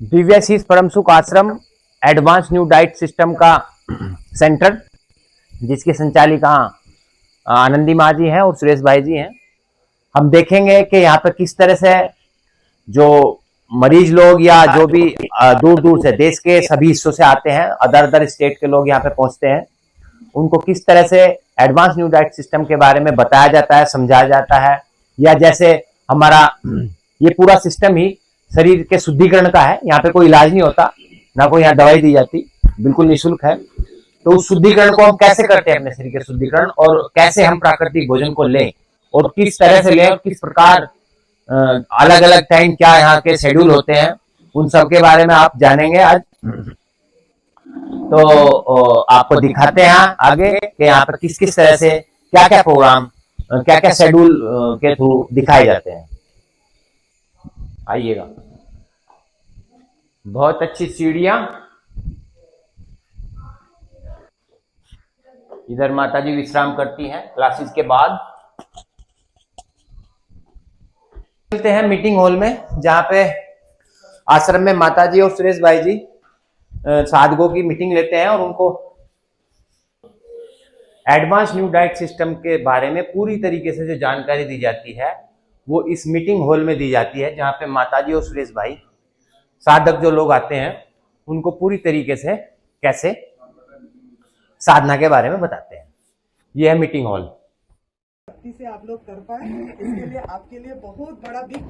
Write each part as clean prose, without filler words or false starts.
दिव्याशीष परम सुख आश्रम एडवांस न्यू डाइट सिस्टम का सेंटर, जिसकी संचालिका आनंदी माँ जी हैं और सुरेश भाई जी हैं। हम देखेंगे कि यहाँ पर किस तरह से जो मरीज लोग या जो भी दूर दूर से देश के सभी हिस्सों से आते हैं, अदर अदर स्टेट के लोग यहाँ पे पहुंचते हैं, उनको किस तरह से एडवांस न्यू डाइट सिस्टम के बारे में बताया जाता है, समझाया जाता है। या जैसे हमारा ये पूरा सिस्टम ही शरीर के शुद्धिकरण का है। यहाँ पे कोई इलाज नहीं होता, ना कोई यहाँ दवाई दी जाती, बिल्कुल निःशुल्क है। तो उस शुद्धिकरण को हम कैसे करते हैं, अपने शरीर के शुद्धिकरण, और कैसे हम प्राकृतिक भोजन को लें और किस तरह से लें और किस प्रकार अलग अलग टाइम क्या यहाँ के शेड्यूल होते हैं, उन सब के बारे में आप जानेंगे आज। तो आपको दिखाते हैं आगे कि यहाँ पर किस किस तरह से क्या क्या प्रोग्राम, क्या क्या शेड्यूल के थ्रू दिखाए जाते हैं। आइएगा। बहुत अच्छी सीढ़ियां, इधर माता जी विश्राम करती हैं क्लासेस के बाद। चलते हैं मीटिंग हॉल में, जहां पे आश्रम में माता जी और सुरेश भाई जी साधकों की मीटिंग लेते हैं और उनको एडवांस न्यू डाइट सिस्टम के बारे में पूरी तरीके से जो जानकारी दी जाती है वो इस मीटिंग हॉल में दी जाती है, जहां पे माता जी और सुरेश भाई साधक जो लोग आते हैं उनको पूरी तरीके से कैसे साधना के बारे में बताते हैं। यह है मीटिंग हॉल। से आप लोग कर पाए, इसके लिए आपके लिए बहुत बड़ा बिग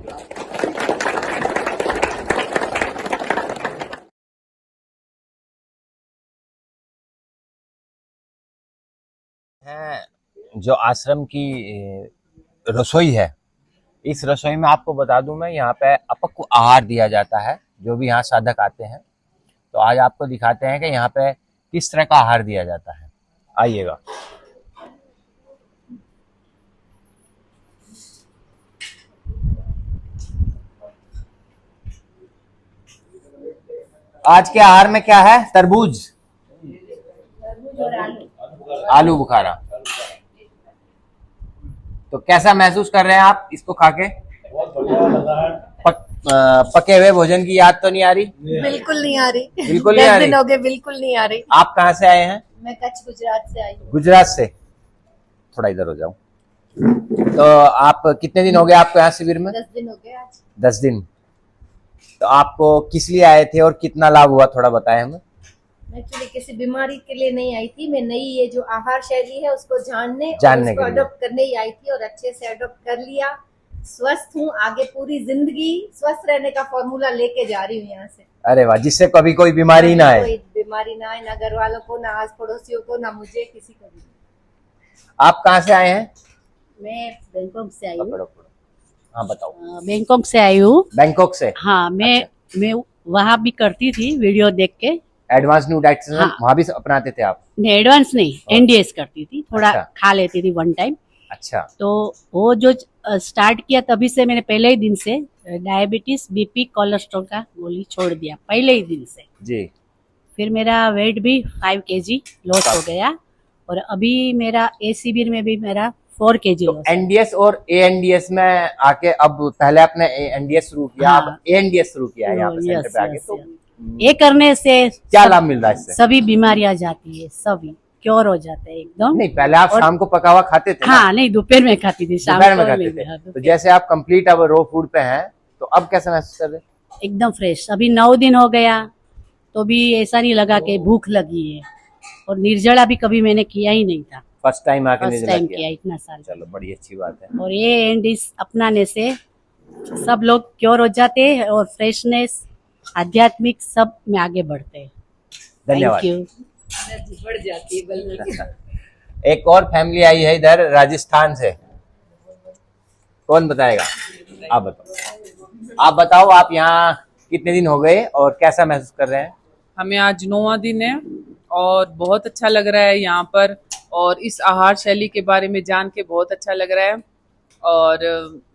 है जो आश्रम की रसोई है, इस रसोई में आपको बता दूं मैं, यहाँ पे अपक्व आहार दिया जाता है जो भी यहाँ साधक आते हैं। तो आज आपको दिखाते हैं कि यहाँ पे किस तरह का आहार दिया जाता है। आइएगा। आज के आहार में क्या है? तरबूज, आलू बुखारा। तो कैसा महसूस कर रहे हैं आप इसको खा के? पके हुए भोजन की याद तो नहीं आ रही? बिल्कुल नहीं आ रही। बिल्कुल नहीं आ रही? 10 दिन हो गए, बिल्कुल नहीं आ रही। आप कहाँ से आए हैं? मैं कच्छ गुजरात से आई हूँ। गुजरात से। थोड़ा इधर हो जाओ। तो आप कितने दिन हो गए आपको यहाँ शिविर में? 10 दिन हो गए आज। 10 दिन। तो आपको किस लिए आए थे और कितना लाभ हुआ, थोड़ा बताएं हमें। मैं एक्चुअली किसी बीमारी के लिए नहीं आई थी, मैं नई ये जो आहार शैली है उसको जानने और उसको अडॉप्ट करने ही आई थी और अच्छे से अडॉप्ट कर लिया। स्वस्थ हूँ, आगे पूरी जिंदगी स्वस्थ रहने का फॉर्मूला लेके जा रही हूँ यहाँ से। अरे वाह, जिससे कभी कोई बीमारी ना आए। कोई बीमारी ना आए, ना घर वालों को, ना आस पड़ोसियों को, ना मुझे, किसी को भी। आप कहाँ से आए हैं? मैं बैंकॉक से आई हूँ। हाँ बताओ। बैंकॉक से आई हूँ। बैंकॉक से? हाँ, मैं वहाँ भी करती थी वीडियो देख के। एडवांस न्यू डाइट सिस्टम हाँ। वहाँ भी अपनाते थे आप? नहीं, एडवांस नहीं, एनडीएस करती थी, थोड़ा अच्छा। खा लेती थी वन टाइम। अच्छा। तो वो जो स्टार्ट किया तभी से मैंने पहले ही दिन से डायबिटीज, बीपी, कोलेस्ट्रॉल का गोली छोड़ दिया पहले ही दिन से जी। फिर मेरा वेट भी 5 kg लॉस हो गया और अभी मेरा ए शिविर में भी मेरा 4 kg तो लॉस। एनडीएस और एएनडीएस में आके अब पहले आपने एनडीएस शुरू किया, हाँ। अब एएनडीएस शुरू किया है यहाँ पे सेंटर पे आके। तो ये करने से क्या लाभ मिल रहा है इससे? सभी बीमारियां जाती है, सभी क्योर हो जाते हैं एकदम। नहीं, पहले आप शाम को पका हुआ खाते थे? हाँ, नहीं, दोपहर में खाती थी, शाम दोपहर में को खाते नहीं, थे। हाँ, तो जैसे आप कंप्लीट अब रो फूड पे हैं, तो अब कैसा महसूस कर रहे हैं? एकदम फ्रेश। अभी 9 दिन हो गया तो भी ऐसा नहीं लगा कि भूख लगी है, और निर्जला भी कभी मैंने किया ही नहीं था। फर्स्ट टाइम आके फर्स्ट टाइम किया इतना साल। चलो, बड़ी अच्छी बात है। और ये एंडीज अपनाने से सब लोग क्योर हो जाते हैं और फ्रेशनेस, आध्यात्मिक सब में आगे बढ़ते हैं। धन्यवाद। Thank you. बढ़ जाती है। एक और फैमिली आई है इधर राजस्थान से, कौन बताएगा? आप बताओ। आप बताओ, आप यहाँ कितने दिन हो गए और कैसा महसूस कर रहे हैं? हमें आज 9वां दिन है और बहुत अच्छा लग रहा है यहाँ पर, और इस आहार शैली के बारे में जान के बहुत अच्छा लग रहा है। और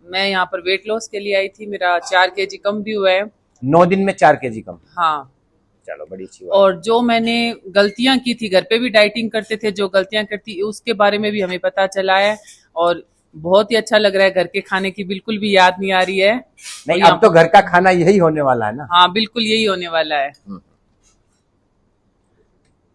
मैं यहाँ पर वेट लॉस के लिए आई थी, मेरा 4 kg कम भी हुआ है। 9 दिन में 4 kg कम? हाँ। चलो, बड़ी अच्छी बात। और जो मैंने गलतियां की थी, घर पे भी डाइटिंग करते थे, जो गलतियां करती उसके बारे में भी हमें पता चला है। और बहुत ही अच्छा लग रहा है। घर के खाने की बिल्कुल भी याद नहीं आ रही है। नहीं, और अब तो घर का खाना यही होने वाला है ना। हाँ, बिल्कुल यही होने वाला है।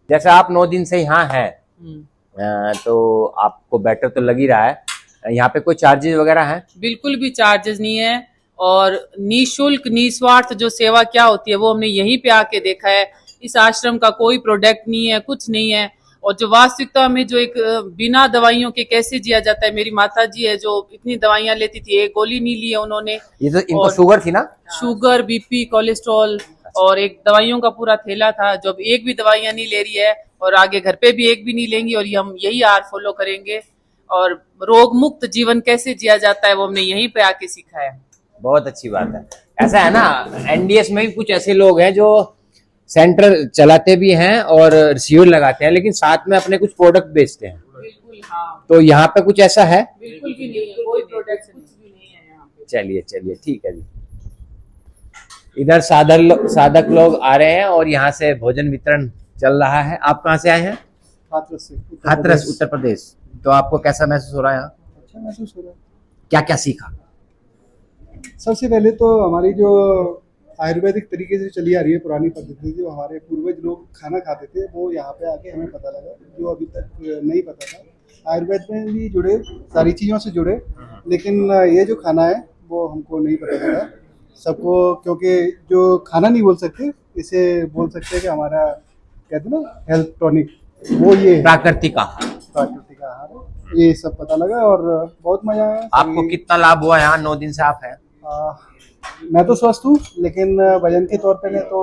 जैसे आप 9 दिन से यहाँ हैं, हम्म। तो आपको बेटर तो लग ही रहा है। यहाँ पे कोई चार्जेस वगैरह हैं? बिल्कुल भी चार्जेस नहीं है, और निःशुल्क निस्वार्थ जो सेवा क्या होती है वो हमने यहीं पे आके देखा है। इस आश्रम का कोई प्रोडक्ट नहीं है, कुछ नहीं है। और जो वास्तविकता में जो एक बिना दवाइयों के कैसे जिया जाता है, मेरी माता जी है जो इतनी दवाइयां लेती थी, एक गोली नहीं ली है उन्होंने। ये तो इनको और शुगर थी ना? शुगर, बीपी, कोलेस्ट्रॉल, और एक दवाइयों का पूरा थैला था। जो अब एक भी दवाइयां नहीं ले रही है, और आगे घर पे भी एक भी नहीं लेंगी, और ये हम यही आहार फॉलो करेंगे। और रोग मुक्त जीवन कैसे जिया जाता है वो हमने यहीं पे आके सीखा है। बहुत अच्छी बात है। ऐसा है ना, एनडीएस में भी कुछ ऐसे लोग हैं जो सेंटर चलाते भी हैं और शिविर लगाते हैं, लेकिन साथ में अपने कुछ प्रोडक्ट बेचते हैं। बिल्कुल, हाँ, तो यहाँ पे कुछ ऐसा है? बिल्कुल भी नहीं है, कोई प्रोडक्ट कुछ भी नहीं है यहाँ पे। चलिए चलिए, ठीक है जी। इधर साधक लोग आ रहे हैं और यहाँ से भोजन वितरण चल रहा है। आप कहाँ से आए हैं? हाथरस से, हाथरस, उत्तर प्रदेश। तो आपको कैसा महसूस हो रहा है यहाँ? अच्छा महसूस हो रहा है। क्या क्या सीखा? सबसे पहले तो हमारी जो आयुर्वेदिक तरीके से चली आ रही है पुरानी पद्धति, जो हमारे पूर्वज लोग खाना खाते थे, वो यहाँ पे आके हमें पता लगा, जो अभी तक नहीं पता था। आयुर्वेद में भी जुड़े, सारी चीज़ों से जुड़े, लेकिन ये जो खाना है वो हमको नहीं पता लगा सबको, क्योंकि जो खाना नहीं बोल सकते, इसे बोल सकते हैं कि हमारा कहते हैं ना हेल्थ टॉनिक, वो ये है, प्राकृतिक आहार। प्राकृतिक आहार है। ये सब पता लगा और बहुत मजा आया। आपको कितना लाभ हुआ यहाँ 9 दिन से आप हैं? मैं तो स्वस्थ हूँ, लेकिन वजन के तौर पे मैं तो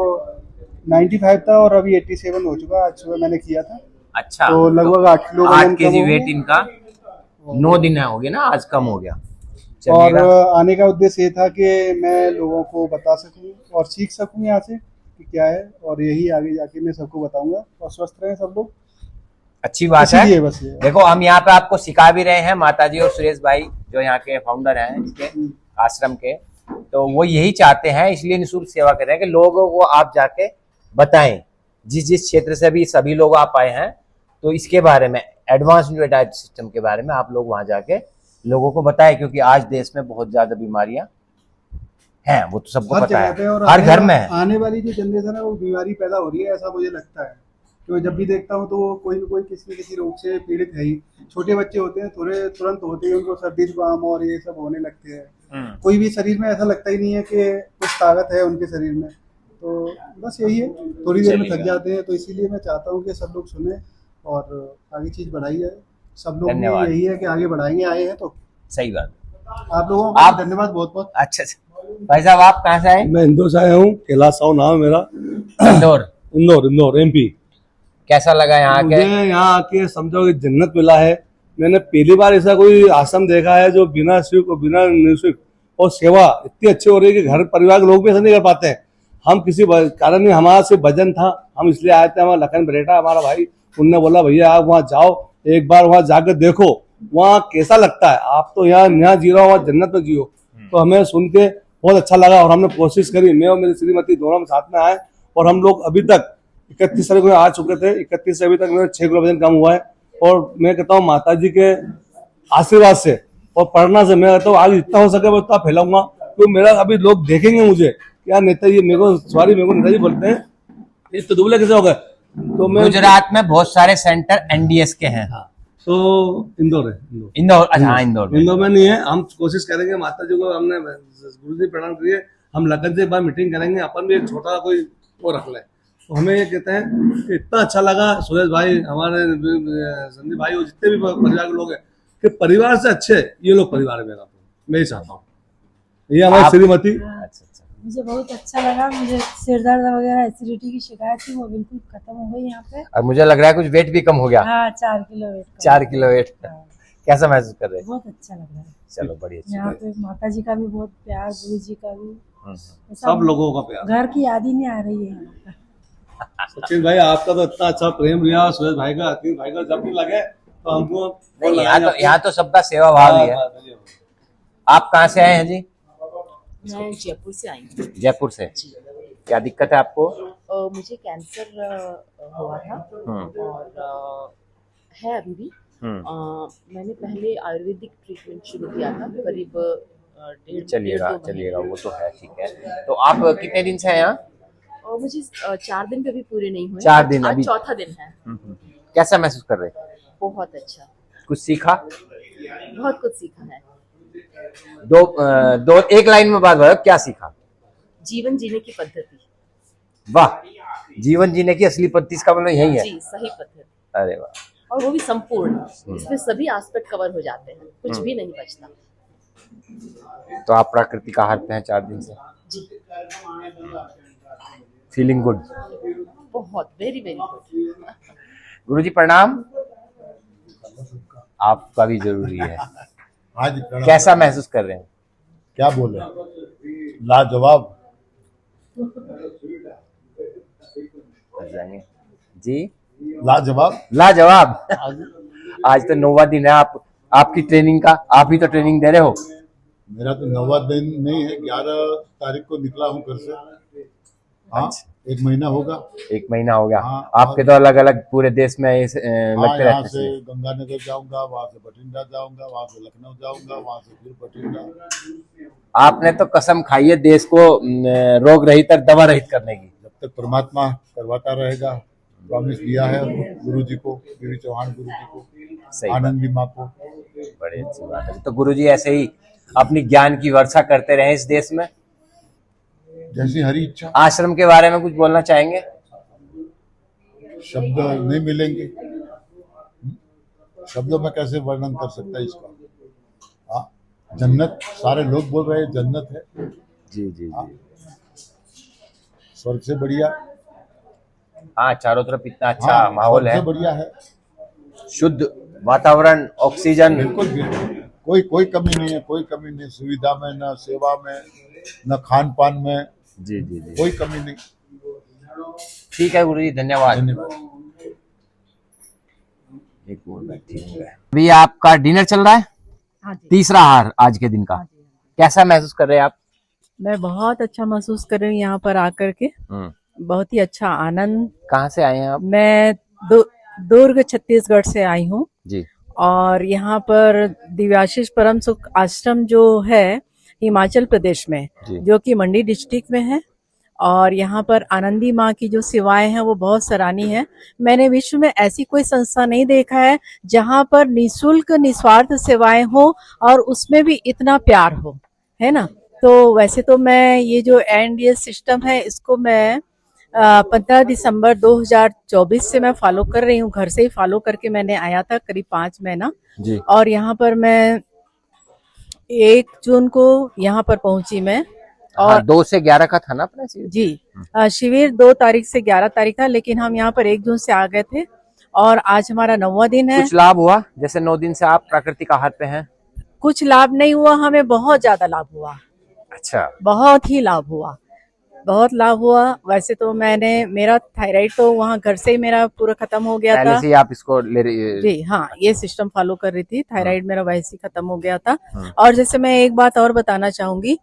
95 था और अभी 87 हो चुका। आज सुबह मैंने किया था। अच्छा, तो लगभग 8 किलो 8 वजन कम केजी हो वेट गया। इनका 9 दिन हो गया ना, आज कम हो गया। और चलिएगा। आने का उद्देश्य ये था कि मैं लोगों को बता सकूं और सीख सकूं यहाँ से कि क्या है, और यही आगे जाके मैं सबको बताऊंगा, और स्वस्थ रहें सब लोग। अच्छी बात है। इसीलिए बस ये है। देखो, हम यहाँ पे आपको सिखा भी रहे हैं, माताजी और सुरेश भाई जो यहाँ के फाउंडर हैं इसके आश्रम के, तो वो यही चाहते हैं, इसलिए निःशुल्क सेवा कर रहे हैं कि लोगों को आप जाके बताएं। जिस क्षेत्र से भी सभी लोग आप आए हैं, तो इसके बारे में, एडवांस न्यू डाइट सिस्टम के बारे में आप लोग वहां जाके लोगों को बताएं, क्योंकि आज देश में बहुत ज्यादा बीमारियां हैं, वो तो सबको हर पता जगह पे, है, और हर घर में है। आने वाली जो जनरेशन है वो बीमारी पैदा हो रही है, ऐसा मुझे लगता है। तो जब भी देखता हूँ तो कोई न कोई किसी न किसी रोग से पीड़ित है ही। छोटे बच्चे होते हैं, थोड़े तुरंत होते हैं, उनको सर्दी जुकाम और ये सब होने लगते हैं। कोई भी शरीर में ऐसा लगता ही नहीं है कि कुछ ताकत है उनके शरीर में। तो बस यही है, थोड़ी देर में थक जाते हैं। तो इसीलिए मैं चाहता हूँ कि सब लोग सुने और आगे चीज बढ़ाई जाए। सब लोग ने यही है कि आगे बढ़ाएंगे, आए हैं तो। सही बात। आप लोगों का धन्यवाद बहुत बहुत। अच्छा, भाई साहब आप कहाँ से आए? मैं इंदौर से आया हूँ, कैलाश साहू नाम है मेरा। इंदौर एमपी। कैसा लगा यहाँ मुझे के? यहाँ आके समझो कि जन्नत मिला है। मैंने पहली बार ऐसा कोई आश्रम देखा है जो बिना शुल्क और बिना निःशुल्क, और सेवा इतनी अच्छी हो रही है कि घर परिवार के लोग भी ऐसा नहीं कर पाते हैं। हम किसी कारण नहीं, हमारा सिर्फ भजन था, हम इसलिए आए थे। हमारा लखन बरेटा हमारा भाई, उनने बोला भैया आप वहाँ जाओ, एक बार वहाँ जाकर देखो वहाँ कैसा लगता है। आप तो यहाँ जी रहा हो, वहाँ जन्नत में जियो। तो हमें सुन के बहुत अच्छा लगा और हमने कोशिश करी, मैं और मेरी श्रीमती दोनों साथ में आए, और हम लोग अभी तक 31 तारीख को आ चुके थे। 31 से अभी तक मेरा 6 किलो वजन कम हुआ है। और मैं कहता हूँ माता जी के आशीर्वाद से और प्रेरणा से मैं कहता हूँ आगे जितना हो सके वो उतना फैलाऊंगा। तो मेरा अभी लोग देखेंगे मुझे, क्या नेताजी, मेरे को नेताजी बोलते हैं, ये तो दुबले कैसे हो गए। तो मैं गुजरात में बहुत सारे सेंटर एनडीएस के हैं। तो इंदौर है, इंदौर, अच्छा हाँ, इंदौर में नहीं है। हम कोशिश करेंगे, माता जी को हमने गुरु जी प्रणाम करिए, हम लगन से एक बार मीटिंग करेंगे, अपन भी एक छोटा कोई वो रख लें। तो हमें ये कहते हैं कि इतना अच्छा लगा सुरेश भाई, हमारे संदीप भाई, जितने भी परिवार के लोग हैं, कि परिवार से अच्छे ये लोग परिवार है मेरा। तो मैं ही चाहता हूँ, ये हमारी श्रीमती। अच्छा, मुझे बहुत अच्छा लगा। मुझे सिर दर्द वगैरह एसिडिटी की शिकायत थी, वो बिल्कुल खत्म हो गई यहाँ पे। और मुझे लग रहा है कुछ वेट भी कम हो गया। हाँ, 4 किलो वेट। 4 kilo weight. कैसा महसूस कर रहे हैं? बहुत अच्छा लग रहा है। चलो, बड़ी अच्छी यहाँ बात। पे माता जी का भी बहुत प्यार, गुरु जी का भी, सब लोगों का प्यार। घर की याद ही नहीं आ रही है यहाँ पे। सचिन भाई आपका तो इतना अच्छा प्रेम रिया, सुरेश भाई का, अतीन भाई का, जब भी लगे तो हमको नहीं, यहाँ तो सबका सेवा भाव ही है। आप कहाँ से आए हैं जी? मैं जयपुर से आई हूँ। जयपुर से। क्या दिक्कत है आपको? मुझे कैंसर हुआ था और है अभी भी, मैंने पहले आयुर्वेदिक ट्रीटमेंट शुरू किया था करीब डेढ़ चलिएगा 2 महीने। चलिएगा, वो तो है, ठीक है। तो आप कितने दिन से हैं यहाँ? और मुझे 4 दिन कभी पूरे नहीं हुए। 4 दिन आज अभी। चौथा दिन है। कैसा महसूस कर रहे हैं? बहुत अच्छा, कुछ सीखा? बहुत कुछ सीखा है। दो एक लाइन में बात बताओ, क्या सीखा? जीवन जीने की पद्धति। वाह, जीवन जीने की असली पद्धति, इसका मतलब यही है? जी, सही पद्धति। अरे वाह, और वो भी संपूर्ण, इसमें सभी एस्पेक्ट कवर हो जाते हैं, कुछ भी नहीं बचता। तो आप प्राकृतिक आहार पे हैं 4 दिन से? जी, फीलिंग गुड? बहुत, वेरी वेरी गुड। गुरुजी प्रणाम, आपका भी जरूरी है। हाँ जी, प्रणाम। कैसा महसूस कर रहे हैं? क्या बोले, लाजवाब। जी, लाजवाब। लाजवाब। आज तो 9वां दिन है आपकी ट्रेनिंग का, आप ही तो ट्रेनिंग दे रहे हो। मेरा तो 9वां दिन नहीं है, 11 तारीख को निकला हूँ घर से। हाँ, 1 महीना होगा। 1 महीना हो गया। हाँ, आपके तो अलग अलग पूरे देश में लगते यहाँ रहते से थे। गंगानगर जाऊंगा, वहाँ से बठिंडा जाऊंगा, वहाँ से लखनऊ जाऊंगा, वहाँ से फिर बठिंडा। आपने तो कसम खाई है देश को रोग रहित और दवा रहित करने की। जब तक परमात्मा करवाता रहेगा, प्रॉमिस दिया है गुरुजी को, बीवी चौहान गुरुजी को, सही बात। आनंदी माँ को। बड़ी अच्छी बात है। तो गुरुजी ऐसे ही अपनी ज्ञान की वर्षा करते रहे इस देश में, जैसी हरी इच्छा। आश्रम के बारे में कुछ बोलना चाहेंगे? शब्द नहीं मिलेंगे, शब्दों में कैसे वर्णन कर सकता है इसका। हाँ, जन्नत, सारे लोग बोल रहे हैं जन्नत है। जी जी हाँ, जी। स्वर्ग से बढ़िया। हाँ, चारों तरफ इतना अच्छा हाँ, माहौल स्वर्ग है, से बढ़िया है। शुद्ध वातावरण, ऑक्सीजन। बिल्कुल बिल्कुल, कोई कमी नहीं है, कोई कमी नहीं, सुविधा में, न सेवा में, न खान पान में। जी जी जी, कोई कमी नहीं। ठीक है गुरुजी, धन्यवाद। धन्यवाद। एक और बैठी हूँ मैं। अभी आपका डिनर चल रहा है? हाँ जी। तीसरा आहार आज के दिन का। हाँ जी। कैसा महसूस कर रहे हैं आप? मैं बहुत अच्छा महसूस कर रही हूँ यहाँ पर आकर के। बहुत ही अच्छा आनंद। कहाँ से आए हैं आप? मैं दुर्ग छत्तीसगढ़ से आई हूँ जी। और यहाँ पर दिव्याशीष परम सुख आश्रम जो है हिमाचल प्रदेश में, जो कि मंडी डिस्ट्रिक्ट में है, और यहाँ पर आनंदी माँ की जो सेवाएं हैं वो बहुत सराहनीय है। मैंने विश्व में ऐसी कोई संस्था नहीं देखा है जहाँ पर निःशुल्क निस्वार्थ सेवाएं हो और उसमें भी इतना प्यार हो, है ना। तो वैसे तो मैं ये जो एनडीएस सिस्टम है इसको मैं 15 दिसंबर 2024 से मैं फॉलो कर रही हूँ। घर से ही फॉलो करके मैंने आया था करीब 5 महीना जी। और यहाँ पर मैं 1 जून को यहाँ पर पहुंची मैं। और हाँ, 2 से 11 का था ना अपना शिविर? जी, शिविर 2 तारीख से 11 तारीख था, लेकिन हम यहाँ पर 1 जून से आ गए थे और आज हमारा 9वां दिन है। कुछ लाभ हुआ? जैसे 9 दिन से आप प्राकृतिक आहार पे हैं। कुछ लाभ नहीं हुआ, हमें बहुत ज्यादा लाभ हुआ। अच्छा, बहुत ही लाभ हुआ, बहुत लाभ हुआ। वैसे तो मेरा थायराइड तो वहाँ घर से ही मेरा पूरा खत्म हो गया पहले था। से ही आप इसको ले रही? जी हाँ, ये सिस्टम फॉलो कर रही थी। थायराइड मेरा वैसे ही खत्म हो गया था। और जैसे मैं एक बात और बताना चाहूंगी,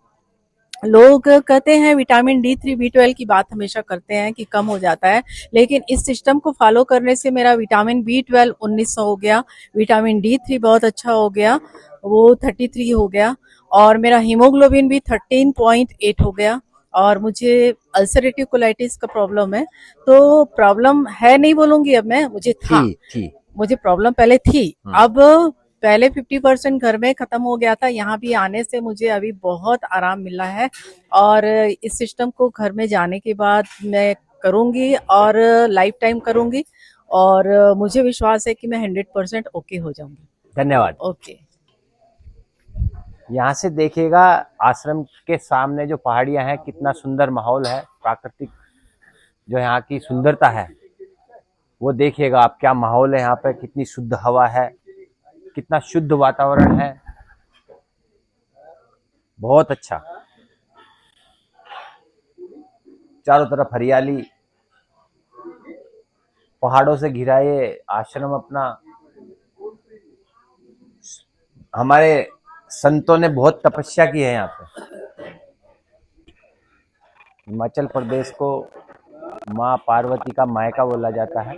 लोग कहते हैं विटामिन D3 B12 की बात हमेशा करते हैं कि कम हो जाता है, लेकिन इस सिस्टम को फॉलो करने से मेरा विटामिन B12 1900 हो गया, विटामिन D3 बहुत अच्छा हो गया, वो 33 हो गया, और मेरा हीमोग्लोबिन भी 13.8 हो गया। और मुझे अल्सरेटिव कोलाइटिस का प्रॉब्लम है, तो प्रॉब्लम है नहीं बोलूंगी अब मैं, मुझे था, मुझे प्रॉब्लम पहले थी। अब पहले 50% घर में खत्म हो गया था, यहाँ भी आने से मुझे अभी बहुत आराम मिला है। और इस सिस्टम को घर में जाने के बाद मैं करूंगी और लाइफ टाइम करूंगी, और मुझे विश्वास है कि मैं 100% ओके हो जाऊंगी। धन्यवाद। ओके। यहाँ से देखिएगा आश्रम के सामने जो पहाड़ियां हैं, कितना सुंदर माहौल है, प्राकृतिक जो यहाँ की सुंदरता है वो देखिएगा आप। क्या माहौल है यहाँ पे, कितनी शुद्ध हवा है, कितना शुद्ध वातावरण है, बहुत अच्छा। चारों तरफ हरियाली, पहाड़ों से घिरा ये आश्रम अपना। हमारे संतों ने बहुत तपस्या की है यहाँ पे। हिमाचल प्रदेश को माँ पार्वती का मायका बोला जाता है।